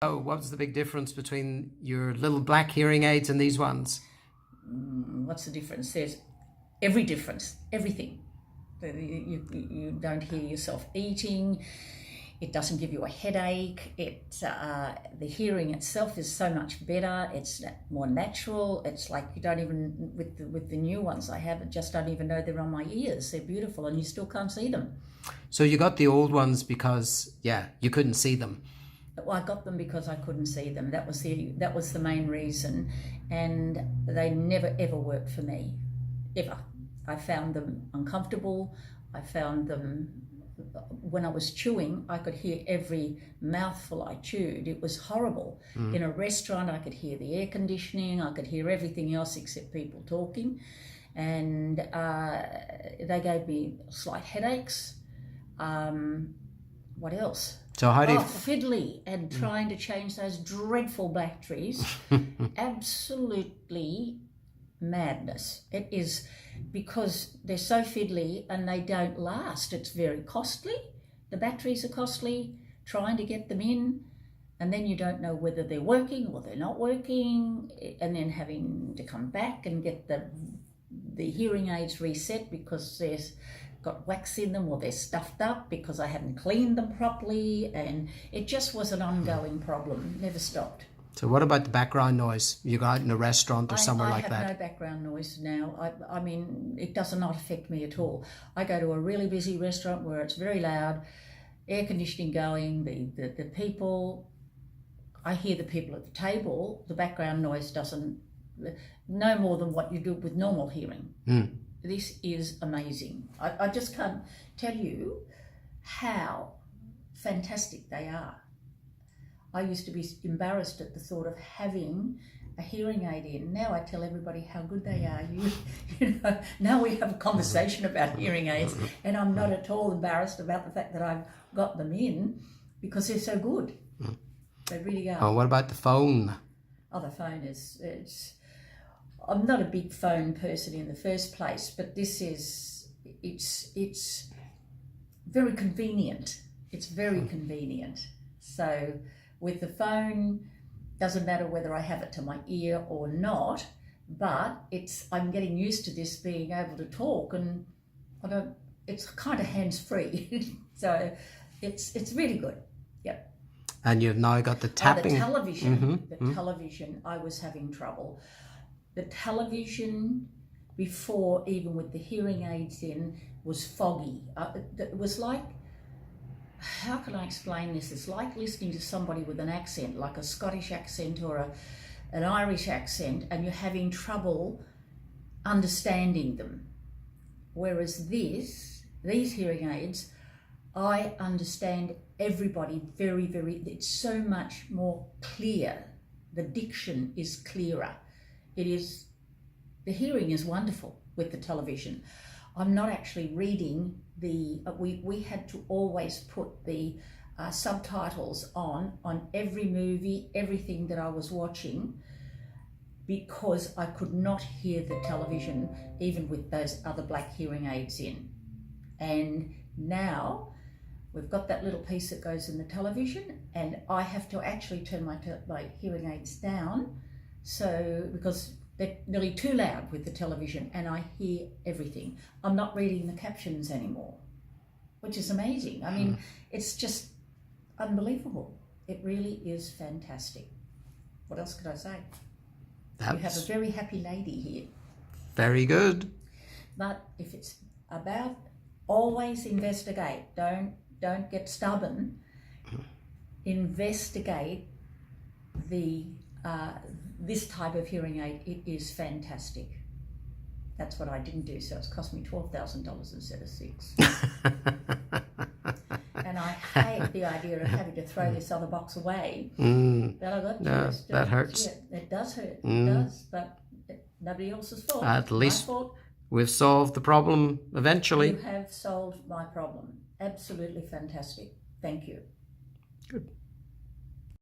Oh, what's the big difference between your little black hearing aids and these ones? What's the difference? There's every difference, everything. You don't hear yourself eating. It doesn't give you a headache. The hearing itself is so much better. It's more natural. It's like you don't even, with the new ones I have, I just don't even know they're on my ears. They're beautiful and you still can't see them. So you got the old ones because, you couldn't see them. Well, I got them because I couldn't see them. That was the main reason, and they never ever worked for me, ever. I found them uncomfortable. I found them, when I was chewing, I could hear every mouthful I chewed. It was horrible. In a restaurant, I could hear the air conditioning. I could hear everything else except people talking, and they gave me slight headaches. What else? So how do you... fiddly, and trying to change those dreadful batteries. Absolutely madness. It is, because they're so fiddly and they don't last. It's very costly. The batteries are costly, trying to get them in, and then you don't know whether they're working or they're not working, and then having to come back and get the hearing aids reset because there's got wax in them or they're stuffed up because I haven't cleaned them properly, and it just was an ongoing problem, never stopped. So what about the background noise? You go out in a restaurant or somewhere like that? I have no background noise now. I mean, it does not affect me at all. I go to a really busy restaurant where it's very loud, air conditioning going, the people, I hear the people at the table. The background noise doesn't, no more than what you do with normal hearing. This is amazing. I just can't tell you how fantastic they are. I used to be embarrassed at the thought of having a hearing aid in. Now I tell everybody how good they are. You know, now we have a conversation about hearing aids, and I'm not at all embarrassed about the fact that I've got them in, because they're so good. They really are. Oh, what about the phone? Oh, the phone I'm not a big phone person in the first place, but this is, it's very convenient. It's very convenient. So with the phone, doesn't matter whether I have it to my ear or not, but I'm getting used to this being able to talk, and it's kind of hands-free. So it's really good. Yep. And you've now got the tapping. The television. The television, I was having trouble. The television, before, even with the hearing aids in, was foggy. It was like, how can I explain this? It's like listening to somebody with an accent, like a Scottish accent or an Irish accent, and you're having trouble understanding them. Whereas these hearing aids, I understand everybody very, very, it's so much more clear. The diction is clearer. The hearing is wonderful with the television. I'm not actually reading we had to always put the subtitles on every movie, everything that I was watching, because I could not hear the television, even with those other black hearing aids in. And now we've got that little piece that goes in the television, and I have to actually turn my hearing aids down, because they're nearly too loud with the television, and I hear everything. I'm not reading the captions anymore, which is amazing. I mean, it's just unbelievable. It really is fantastic. What else could I say? You have a very happy lady here. Very good. But if it's about, always investigate. Don't get stubborn. Investigate this type of hearing aid. It is fantastic. That's what I didn't do, so it's cost me $12,000 instead of $6,000. And I hate the idea of having to throw this other box away. But I got to that hurts. Yeah, it does hurt. It does, but nobody else's fault. At least my fault. We've solved the problem eventually. You have solved my problem. Absolutely fantastic. Thank you. Good.